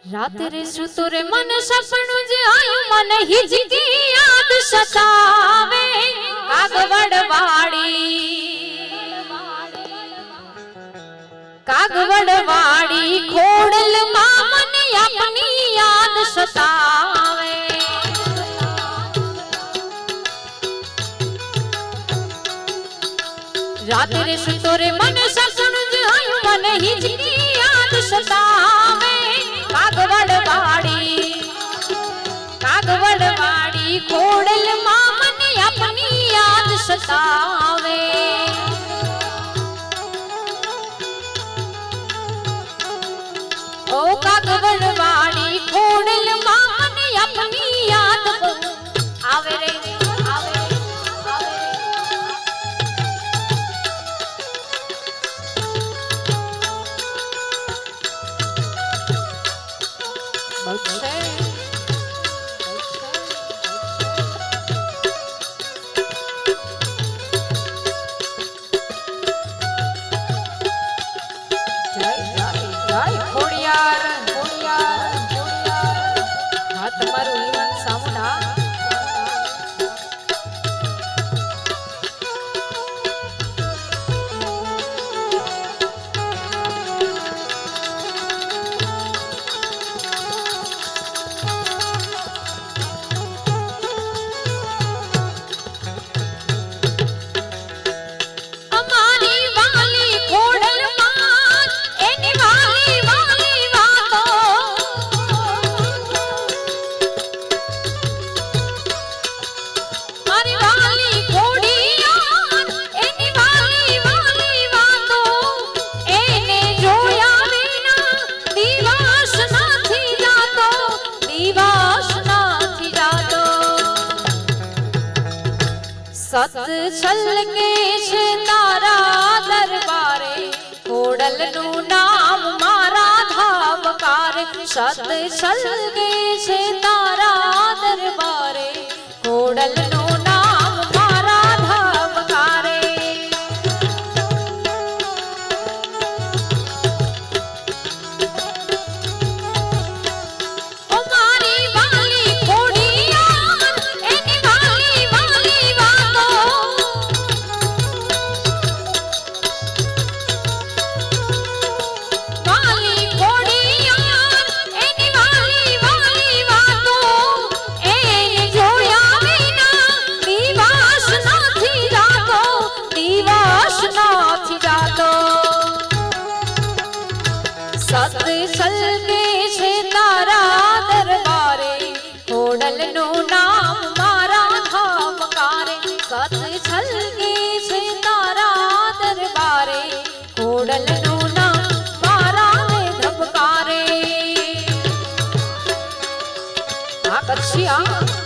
રાત્રે સુતો રે મને સપનું જ આયું મને હિજકી યાદ સતાવે કાગવડવાડી ખોડલ માં મને આપની યાદ સતાવે રાત્રે સુતો રે મને સપનું જ આયું મને હિજકી યાદ સતાવે કાગવડવાડી ખોડલ માં મને આપની યાદ સતાવે ઓ કાગવડવાડી ખોડલ માં મને આપની યાદ આવે રે આવે રે આવે રે બહુ છે સત છલકે છે તારા દરબારે ખોડલ નું નામ મારા ધાવકારે સત છલકે છે તારા દરબારે ખોડલ નું નામ મારા ધાવકારે સત છલકે છે તારા દરબારે ખોડલ નું નામ મારા ધામકારે સત છલકે છે તારા દરબારે ખોડલ નું નામ મારા ધબકારે આ કચ્છી આ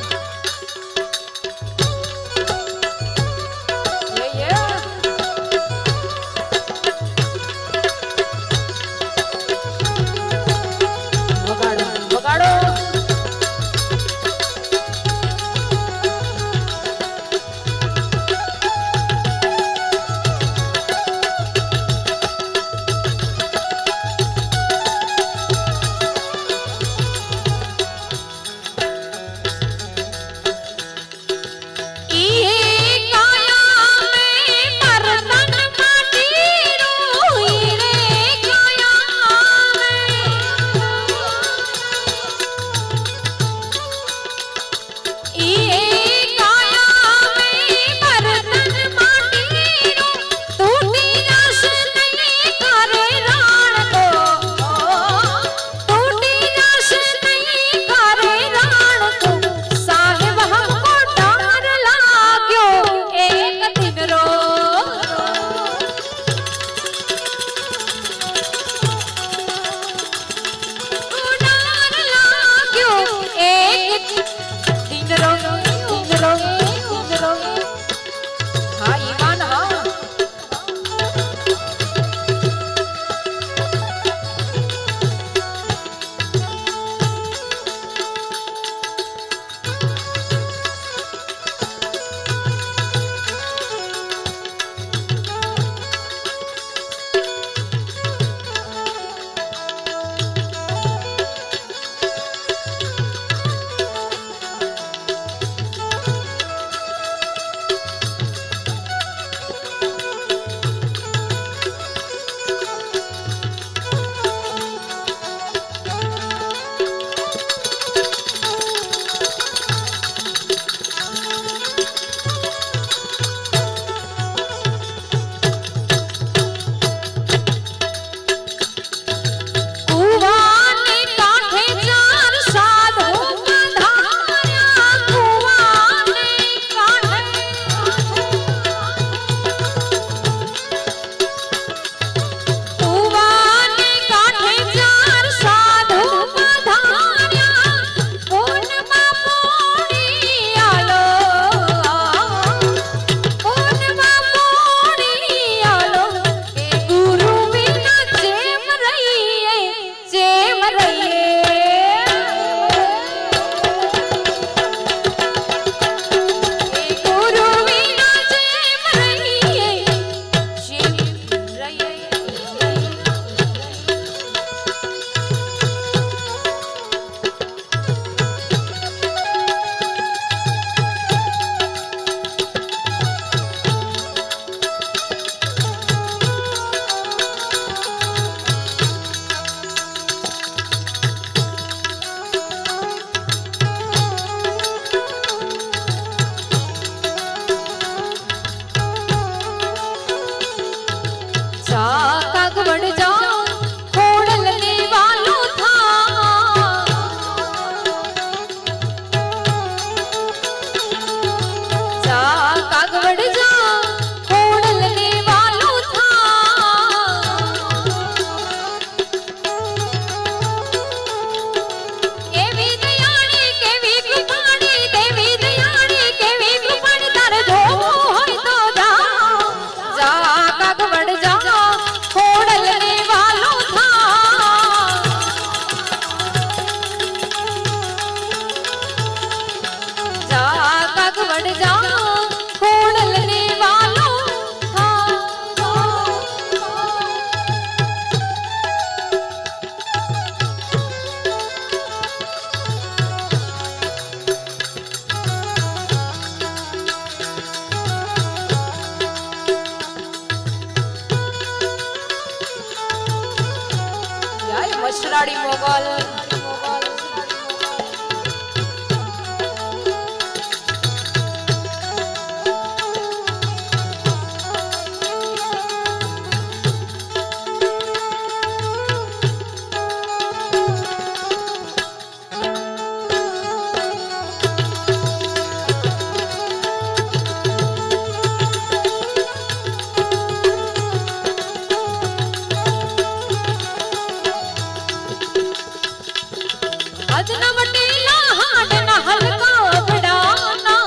હદના વટેલા હાડના હલકા અબડાના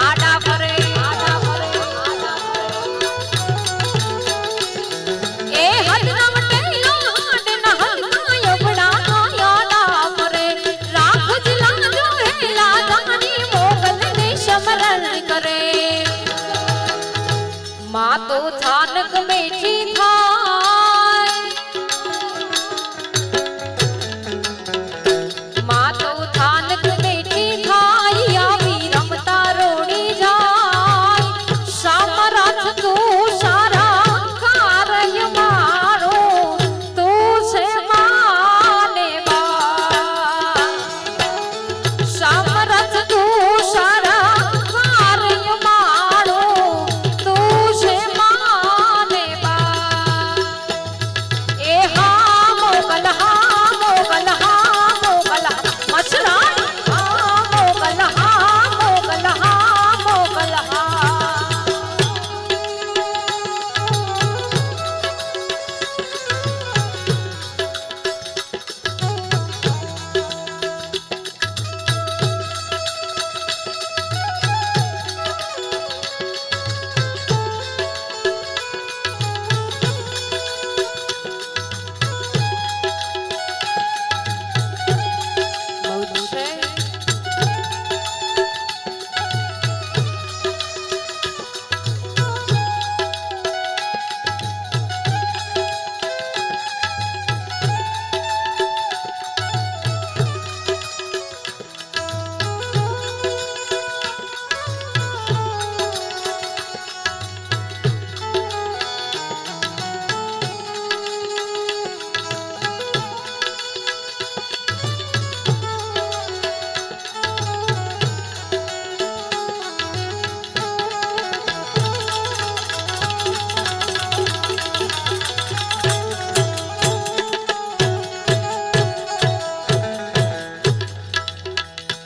આડા ફરે એ હદના વટેલા હાડના હલકા અબડાના આડા ફરે રાખ જલા જો હેલા જાની મોગલને સમરણ કરે માં તો થાનક બેઠી થાય માં તો થાનક બેઠી થાય આવી રમતા રોડી જાય સામરાજ તું સારા કાર્ય મારો તું છે માને બા સામરાજ તું સારા કાર્ય મારો તું છે માને બા એ હા મોગલ મચરાણી હા મોગલ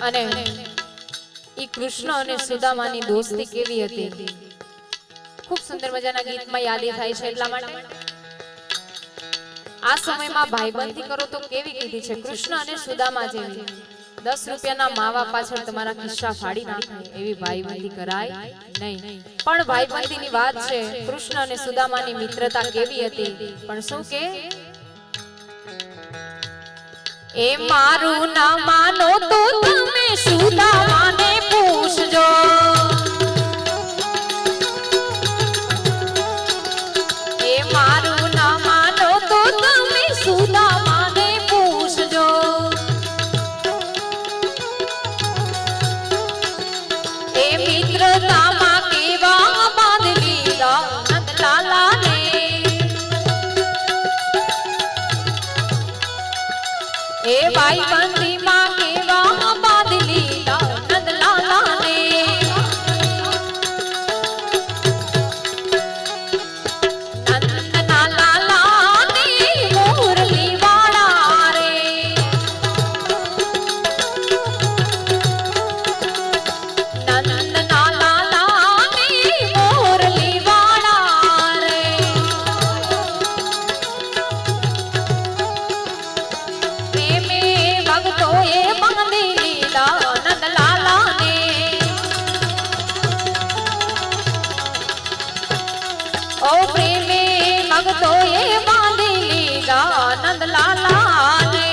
અને ઈ કૃષ્ણ અને સુદામાની દોસ્તી કેવી હતી ખૂબ સુંદર મજાના ગીતમાં યાદી થાય છે એટલા માટે આ સમયમાં ભાઈબંધી કરો તો કેવી કીધી છે કૃષ્ણ અને સુદામા જેવી 10 રૂપિયાના માવા પાછળ તમારા ખિસ્સા ફાડી નાખે એવી ભાઈબંધી કરાય નહીં પણ ભાઈબંધીની વાત છે કૃષ્ણ અને સુદામાની મિત્રતા કેવી હતી પણ શું કે એ મારું ના માનો તો તમે સુદામાને પૂછજો એ મારું ના માનો તો તમે સુદામાને પૂછજો એ મિત્રતામાં કેવા બાંધલી નંદલાલાને એ ભાઈબંધી માં કેવા બાંધલી નંદલાલાને નંદના લાલાને મોરલી વાળા રે નંદના લાલાને મોરલી વાળા રે ભક્તોએ બાંધી લીધા નંદલાલાને ઓ પ્રેમે ભક્તોએ બાંધી લીધા નંદલાલાને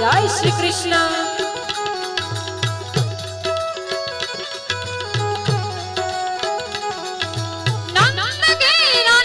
जय श्री कृष्ण। नंद घेरा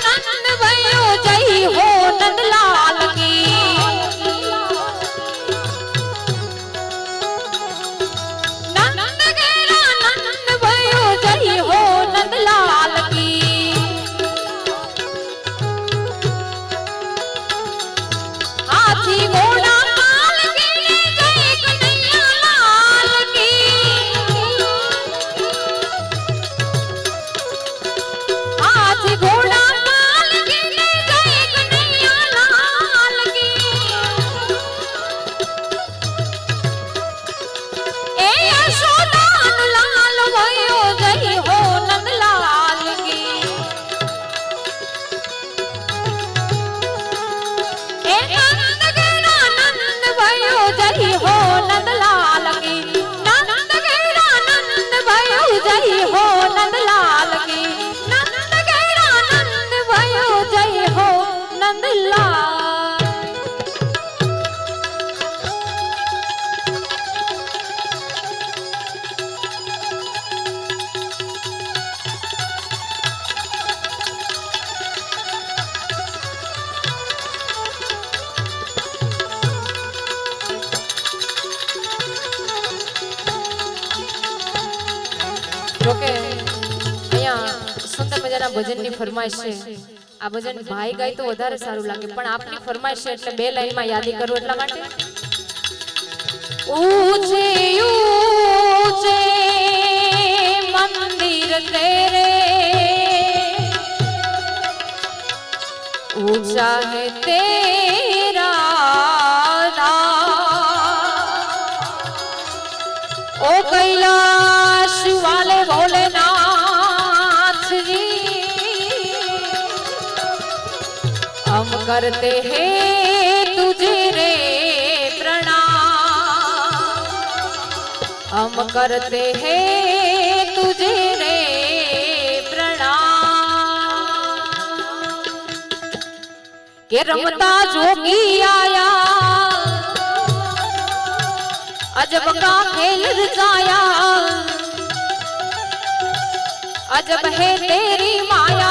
બીજાના ભજનની ફરમાઈશ છે આ ભજન ભાઈ ગાય તો વધારે સારું લાગે પણ આપની ફરમાઈશ છે એટલે બે લાઈનમાં યાદી કરું એટલા માટે ऊंचे ऊंचे मंदिर तेरे ऊंचा है तेरा ओ कैलाश वाले भोलेनाथ जी हम करते हैं तुझे रे हम करते हैं तुझे रे प्रणाम के रमता जोगी आया अजब का खेल रचाया अजब है तेरी माया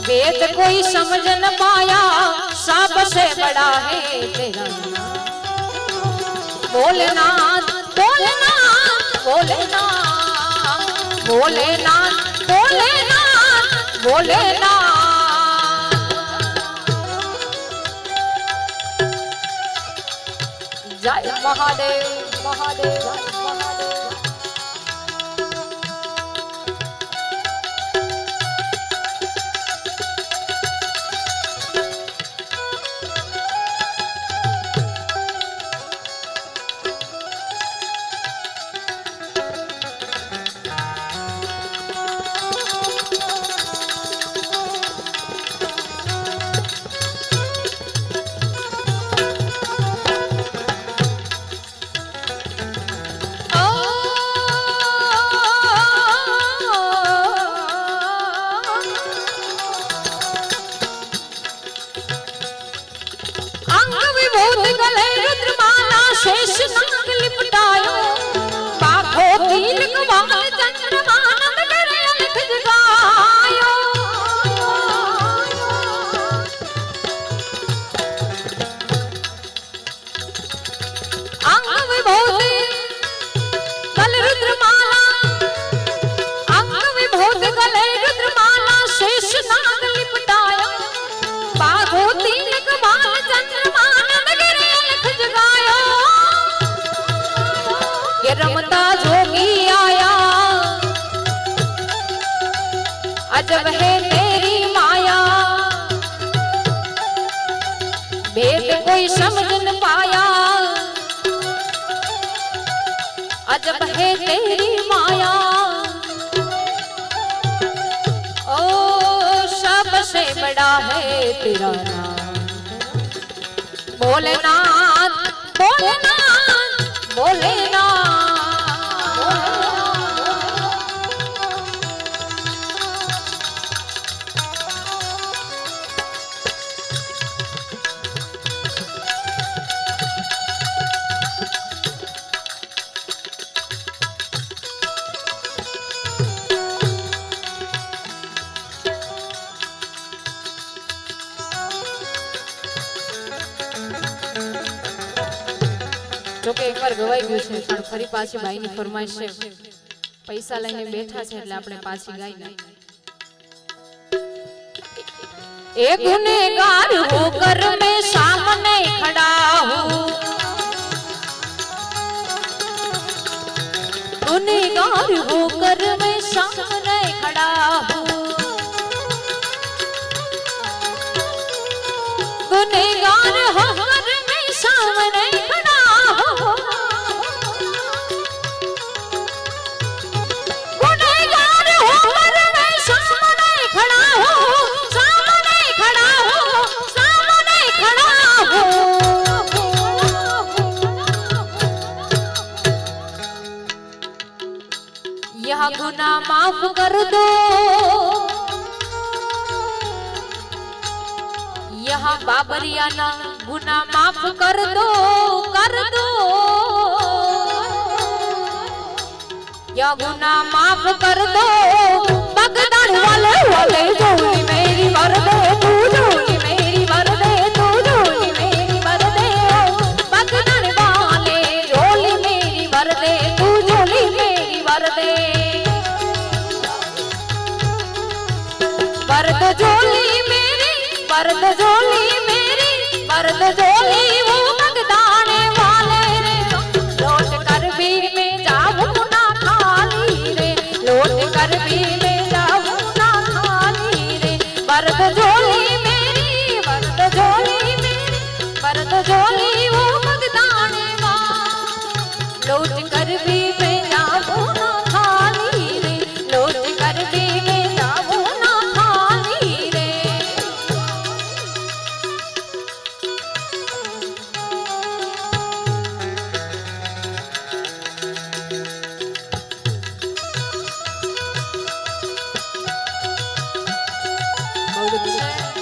वेद कोई समझ न पाया सबसे बड़ा है तेरा भोलेनाथ भोलेनाथ भोलेनाथ भोलेनाथ भोलेनाथ भोलेनाथ जय महादेव महादेव महादेव शेष नाग लिपटायो पाखो तीन कवाल चंद्रमा नंद करे अलख जगायो अंग विभूति कल रुद्रमाला अंग विभूति कल रुद्रमाला शेष नाग लिपटायो पाखो तीन कवाल चंद्रमा नंद करे अलख जगायो रमता जोगी आया अजब है तेरी माया वेद कोई समझ न पाया अजब है तेरी माया ओ सबसे बड़ा है तेरा नाम भोलेनाथ भोलेनाथ भोलेनाथ જો કે એકવાર ગવાઈ ગયું છે પણ ફરી પાછી બાઈની ફરમાઈશ છે પૈસા લઈને બેઠા છે એટલે આપણે પાછી ગાઈ નાખીએ ए गुनहगार होकर मैं सामने खड़ा हूँ गुनहगार होकर मैं सामने खड़ा हूँ गुनहगार होकर मैं सामने खड़ा हूँ गुनहगार होकर मैं सामने खड़ा हूँ यह गुनाह माफ कर दो यह बाबरियाना गुनाह माफ कर दो यह गुनाह माफ कर दो बगदाद वाले वाले झोली मेरी भर दे तू झोली मेरी भर दे तू झोली मेरी भर दे बगदाद वाले झोली मेरी भर दे तू झोली मेरी भर दे मर्द झोली मेरी मर्द झोली वो मगदाने वाले रे लौट कर भी मैं जाऊं ना खाली रे लौट कर भी मैं जाऊं ना खाली रे मर्द झोली मेरी मर्द झोली मेरी मर्द झोली वो मगदाने वाले लौट कर भी मैं जाऊं ना खाली रे लौट कर भी मैं जाऊं ना खाली रे बहुत अच्छा है।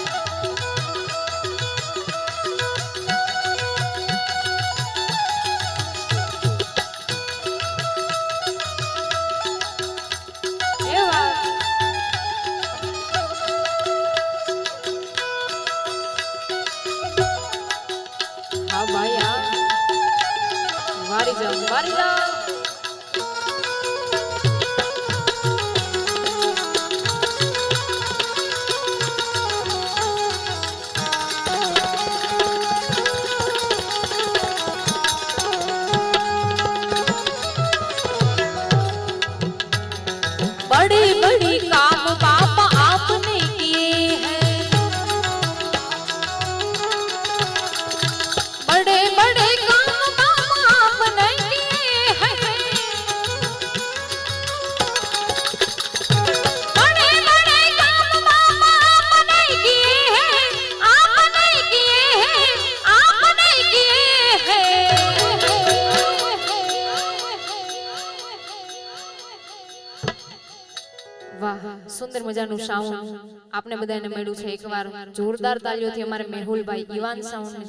ये बात। हाँ भाई हाँ वारी जाओ वारी जाओ बड़ी बड़ी काम बापा आपने किए हैं बड़े बड़े काम बापा आपने किए हैं बड़े बड़े काम बापा आपने किए हैं आपने किए हैं आपने किए हैं વાહ સુંદર મજાનું સાઉન્ડ આપણે બધાને મળ્યું છે એકવાર જોરદાર તાળીઓથી અમારે મેહુલભાઈ ઈવાન સાઉન્ડને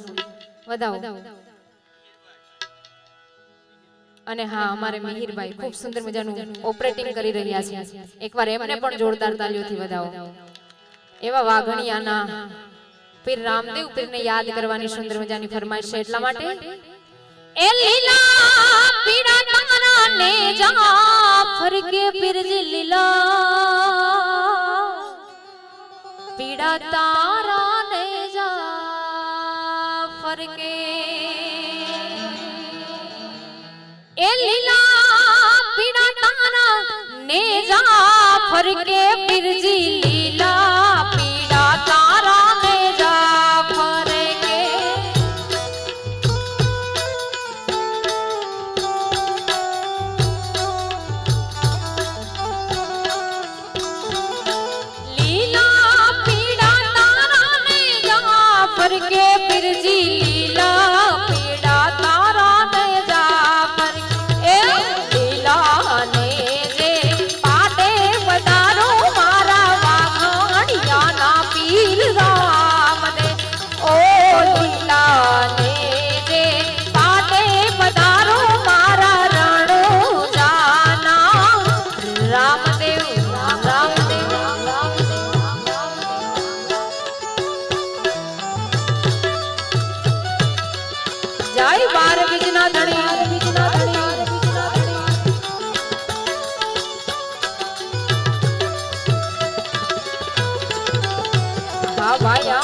વધાવો અને હા અમારે મિહિરભાઈ ખૂબ સુંદર મજાનું ઓપરેટિંગ કરી રહ્યા છે એકવાર એમને પણ જોરદાર તાળીઓથી વધાવો એવા વાઘણિયાના પીર રામદેવ પીરને યાદ કરવાની સુંદર મજાની ફરમાઈશ છે એટલા માટે એ લીલા પીડા તારા ને જાફર કે પીરજી લીલા પીડા તારા ને જાફર કે એ લીલા પીડા તારા ને જાફર કે પીરજી લીલા પીડા તારા ને જાફર કે के पीरजी लीला पीड़ा तारा ने जाफर ए लीला ने जे पाटे पधारो मारा वाघणिया ना पीर राम दे ओ लीला ने जे पाटे पधारो मारा रणो जाना रामदेव रामदेव जय बार बिजना धनी हाँ भाई हाँ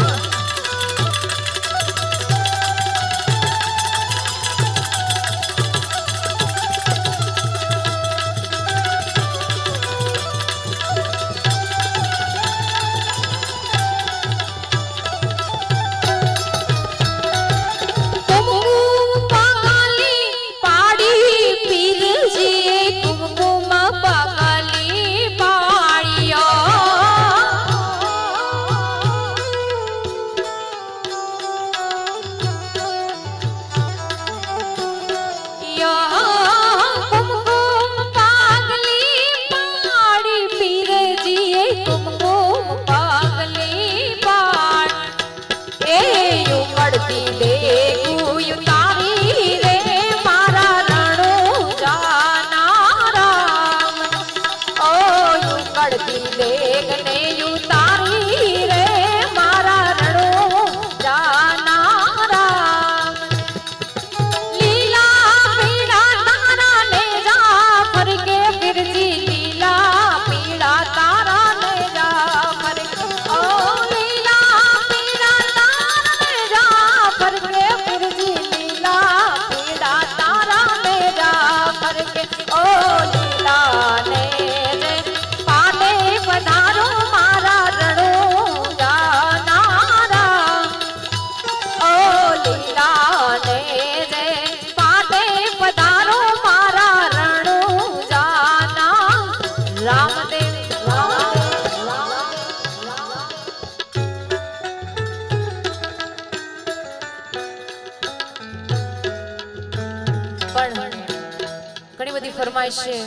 ફરમાઈશ છે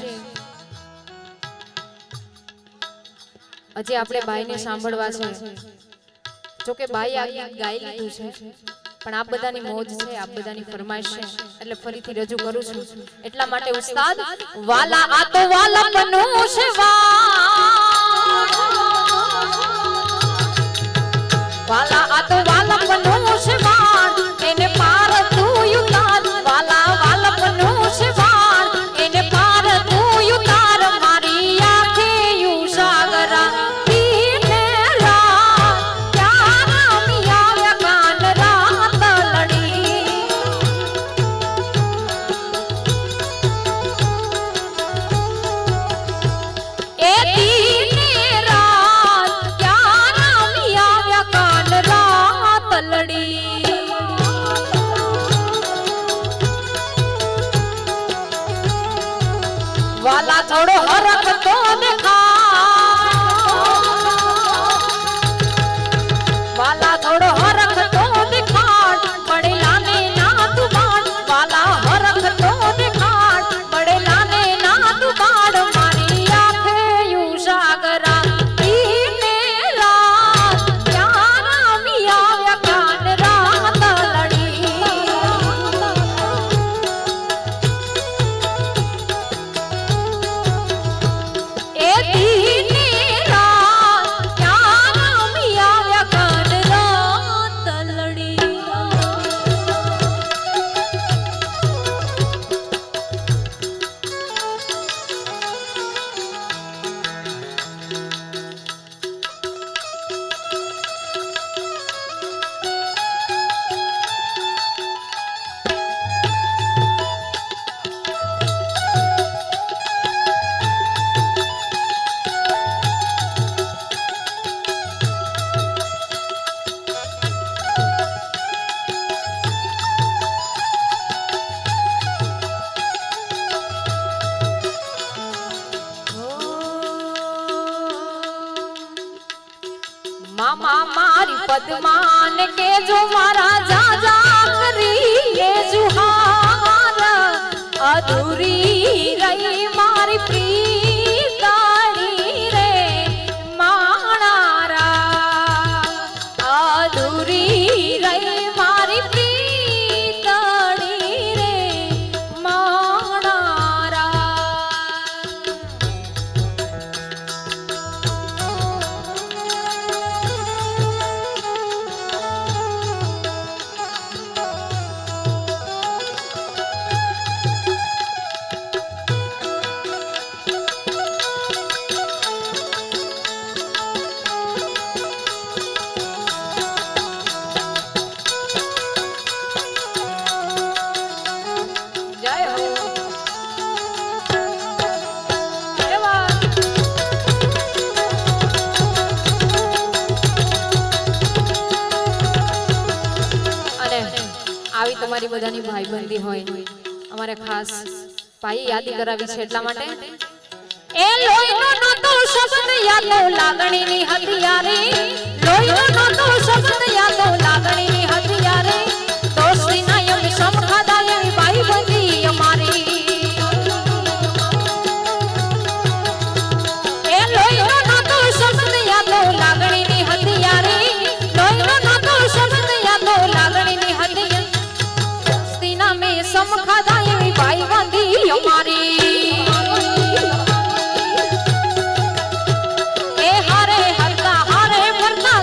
હજી આપણે બાઈને સાંભળવા છે જો કે બાઈ આ ગીત ગાઈ લીધું છે પણ આપ બધાની મોજ છે આપ બધાની ફરમાઈશ છે એટલે ફરીથી રજૂ કરું છું એટલા માટે ઉસ્તાદ વાલા આ તો વાલા બનવું છે વાલા આ તો વાલા બનવું છે એને પાર તું યુતાર વાલા વાલા બનવું છે એને પાર તું યુતાર મારી આંખે યુ સાગરા वाला थोड़ो हरख तो दिखा वाला थोड़ो हरख तो दिखाट बड़े लाने ना तू बाण वाला हरख तो दिखाट बड़े लाने ना तू बाण मारी आंखे यूं सागरा ईने रात प्यारा मिया या कान रात लड़ी ए दीने रात प्यारा मिया या कान रात लड़ी मामा मारी पद्मान के जो मारा जा जा करी ये जुहार अधूरी रही मारी प्रीताड़ी रे माणारा अधूरी रही मारी प्रीताड़ी रे माणारा जय हो जय वाह અને આવી તમારી બધાની ભાઈબંધી હોય અમારે ખાસ ભાઈ યાદી કરાવી છે એટલા માટે એ લોહીનો નતો શબ્દ યાદો લાગણીની હથિયારી લોહીનો નતો શબ્દ યાદો લાગણીની હથિયારી દોસ્તીના યમ સમખાદા એવી ભાઈબંધી અમારી એ લોહીનો નતો શબ્દ યાદો લાગણીની હથિયારી લોહીનો નતો શબ્દ યાદો લાગણીની હથિયારી દોસ્તીના મે સમખાદા એવી ભાઈબંધી અમારી એ હારે હરતા હારે ભરતા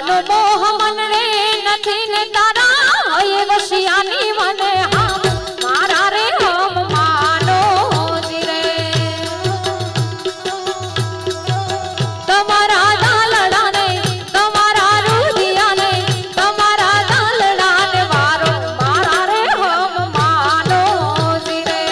માનો મોહ મનડે નથી ને તારા હૈ વશિયાની મને હા મારા રે હમ માનો જીરે તમારા દાલડાને તમારા રૂધિયાને તમારા દાલડાને વારો મારા રે હમ માનો જીરે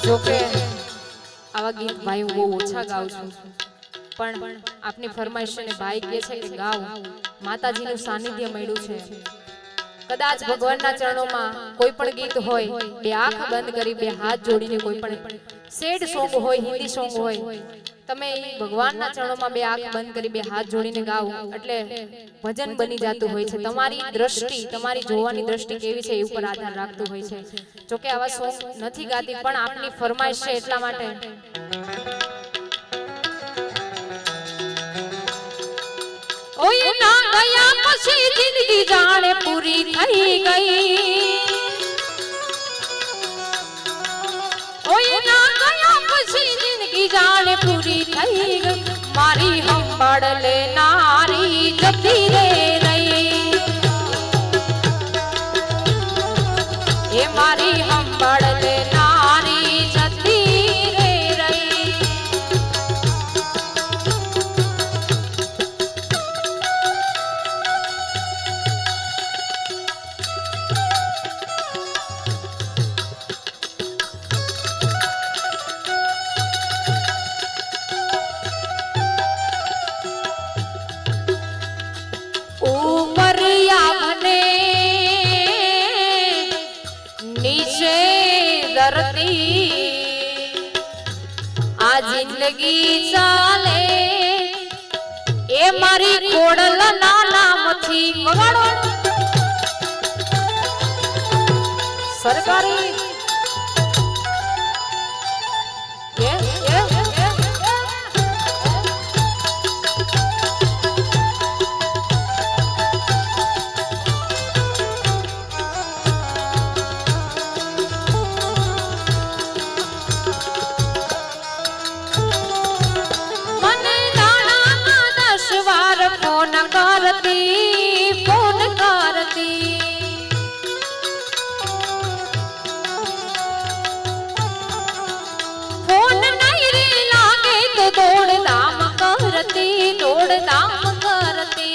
જોકે આવા ગીત ભાઈ હું બહુ ઓછા ગાઉં છું પણ આપની ફરમાઈશ અને ભાઈ કહે છે કે ગાઓ માતાજીનું સાનિધ્ય મળ્યું છે કદાચ ભગવાનના ચરણોમાં કોઈ પણ ગીત હોય બે આંખ બંધ કરી બે હાથ જોડીને કોઈ પણ સેડ સોંગ હોય હિન્દી સોંગ હોય તમે ભગવાનના ચરણોમાં બે આંખ બંધ કરી બે હાથ જોડીને ગાઓ એટલે ભજન બની જતું હોય છે તમારી દ્રષ્ટિ તમારી જોવાની દ્રષ્ટિ કેવી છે એ ઉપર આધાર રાખતું હોય છે જોકે આવા સોંગ નથી ગાતી પણ આપની ફરમાઈશ છે એટલા માટે ઓય ના ગયા પછી જિંદગી જાણે પૂરી થઈ ગઈ ઓય ના ગયા પછી જિંદગી જાણે પૂરી થઈ ગઈ મારી હંભાળ લેનારી જતી રે રહી એ મારી હંભાળ લેનારી જતી રે રહી આ જિંદગી ચાલે એ મારી કોડલ નામથી વગાડો સરકારી फोन करती फोन नहीं रे लागे तो दौड़ दाम करती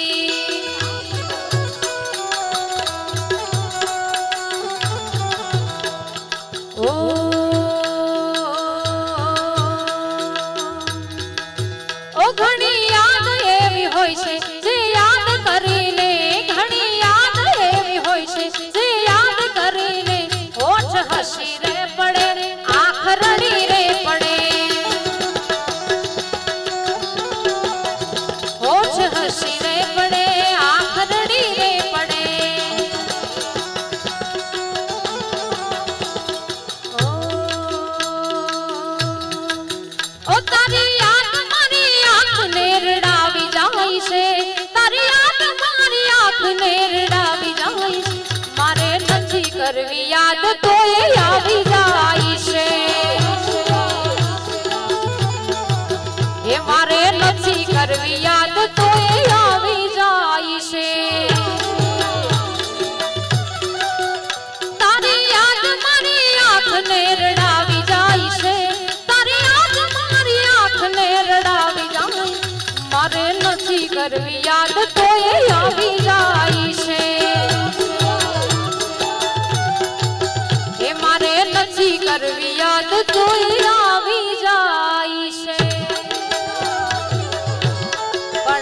ओ घणी याद एवी होय छे जे याद करीने घणी याद एवी होय छे जे याद करीने होठ हसी रे पड़े आँख रड़ी रे पड़े होठ हसी रे पड़े आँख रड़ी रे पड़े ओ तारी याद मारी आँख नेरड़ावी जाई छे तारी याद मारी आँख नेरड़ावी जाई छे मारे नथी करवी याद तोय आवी जाई छे हे मारे नथी करवी याद तोय आवी जाई छे तारी याद मारी आँख नेरड़ावी जाई छे तारी याद मारी आँख नेरड़ावी जाई मारे नथी करवी याद तोय आवी जाई छे हे मारे नथी करवी याद तोय आवी जाई छे पण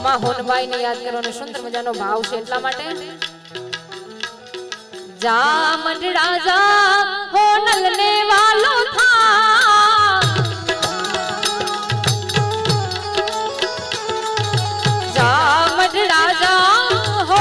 माहोनबाई ने याद करવાનો સુંદર મજાનો ભાવ છે એટલા માટે जा मंडड़ा जा हो नलने वालो था जा मंडड़ा जा हो